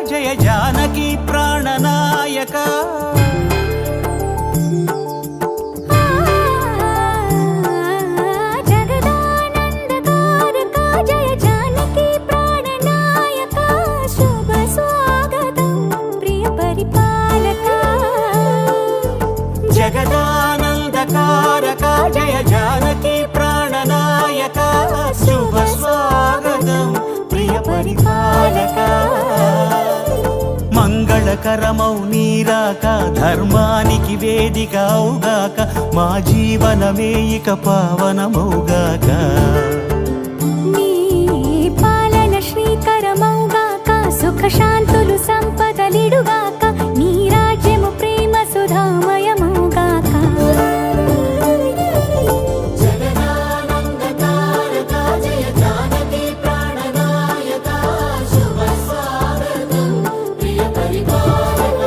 జయ జానకి ప్రాణనాయక జగదానందకారక జయ జానకి ప్రాణనాయక శుభ స్వాగతం ప్రియ పరిపాలక జగదానందకారక జయ జానకి ప్రాణనాయక శుభ స్వాగతం ప్రియ పరిపాలక మంగళకరమౌ నీరాక ధర్మానికి వేదికవుగాక మా జీవనమే ఇక పావనమౌగాక నీ పాలన శ్రీకరమౌగాక సుఖ శాంతులు సంపదలిడుగాక నీ రాజ్యము ప్రేమ సుధామయమౌగాక జగదానందకారక జయ జానకి ప్రాణనాయక శుభ స్వాగతం ప్రియ పరిపాలక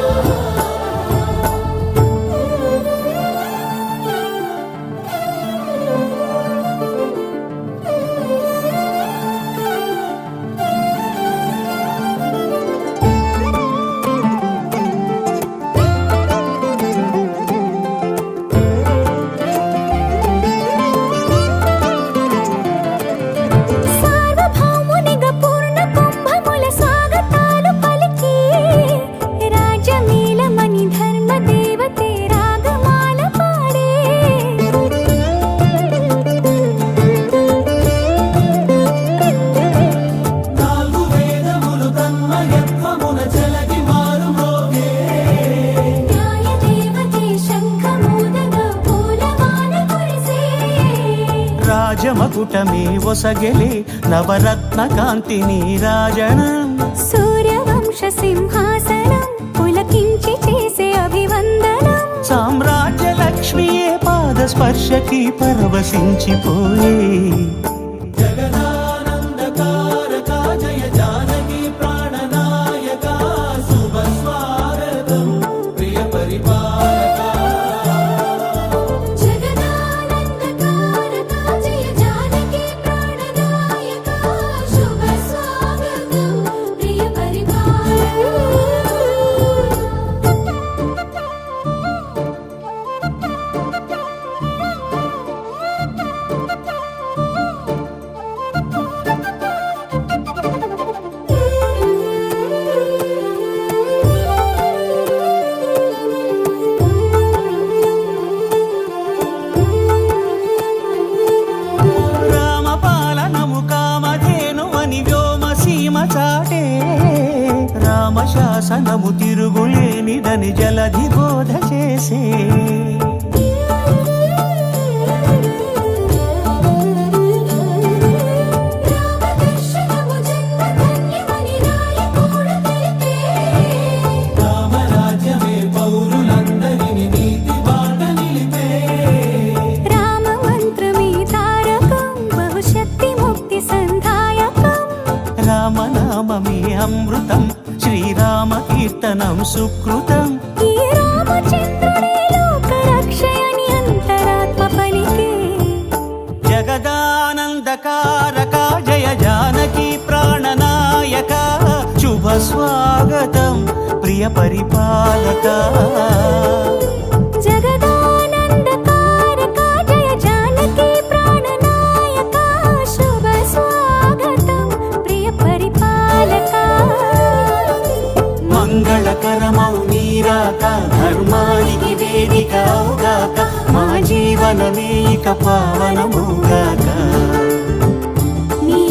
సార్వభౌమునిగా పూర్ణ కుంభముల స్వాగతాలు పలికి రాజమేళమణి ధర్మ దేవతే రాగమాల పాడే నాలుగు వేదములు తన్మయత్వమున జలగి మారు మోగే న్యాయ దేవతే శంఖమూదగా పూలవాన కురిసే రాజమకుటమే ఒసగెలే నవరత్న కాంతి నీరాజనం సూర్యవంశ సింహాసనం పులకించి చేసే అభివందనం సామ్రాజ్య లక్ష్మియే పాద స్పర్శకి పరవశించిపోయే జగదానందకారక జయ జానకి ప్రాణనాయక శుభ స్వాగతం ప్రియ పరిపాలక జగదానందకారక జయ జానకి ప్రాణనాయక శుభ స్వాగతం ప్రియ రామపాలనము కామధేను అని వ్యోమసీమ చాటే రామశాసనము తిరుగులేనిదని జలధి బోధ చేసే రామదర్శనము జన్మధన్యమని నాయకుడు తెలిపే రామరాజ్యమే పౌరులందరిని నీతి బాట నిలిపే రామ మంత్రమే తారకం బహుశక్తి ముక్తి సంధాయకం రామనామమే అమృతం శ్రీరామ కీర్తనం సుకృతం ఈ రామచంద్రుడే లోక రక్షయని అంతరాత్మ పలికే జగదానందకారక జయ జానకి ప్రాణనాయక శుభ స్వాగతం ప్రియ పరిపాలక జగదానందకారక జయ జానకి ప్రాణనాయక శుభ స్వాగతం ప్రియ పరిపాలక మంగళకరమౌ నీరాక ధర్మానికి వేదికవుగాక మా జీవనమే ఇక పావనమౌగాక నీ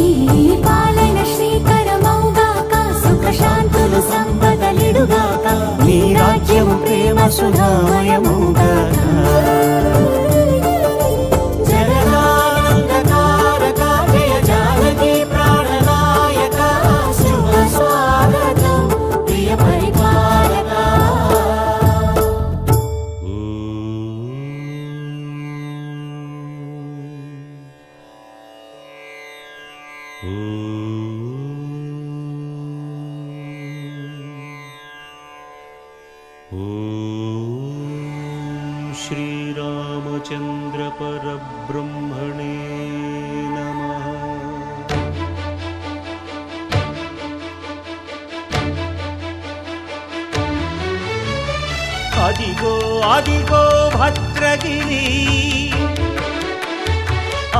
పాలన శ్రీకరమౌగాక సుఖ శాంతులు సంపదలిడుగాక నీ రాజ్యము ప్రేమ సుధామయమౌగాక జగదానందకారక శ్రీరామచంద్ర పరబ్రహ్మణే నమః. అదిగో అదిగో భద్రగిరి,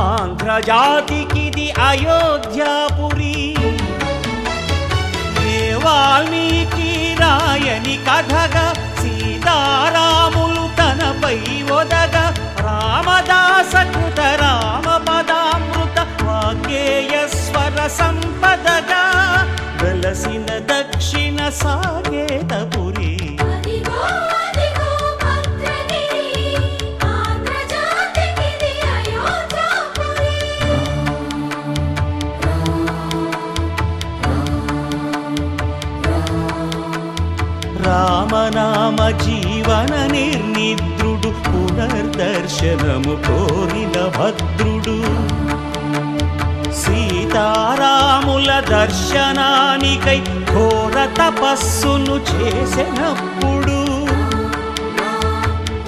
ఆంధ్రజాతికిది అయోధ్యాపురి. ఏ వాల్మీకి రాయని కథగా సీతారాములు తనపై ఒదగ, రామదాస కృత రామ పదామృత వాగ్గేయ స్వర సంపదగా వెలసిన దక్షిణ సాకేతపురి. అదిగో అదిగో భద్రగిరి, ఆంధ్రజాతికిది అయోధ్యాపురి. రామనామ జీవన నిర్నిద్రుడు, పునర్దర్శనము కోరిన భద్రుడు. సీతారాముల దర్శనానికై ఘోర తపస్సును చేసినప్పుడు,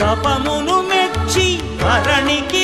తపమును మెచ్చి ధరణికి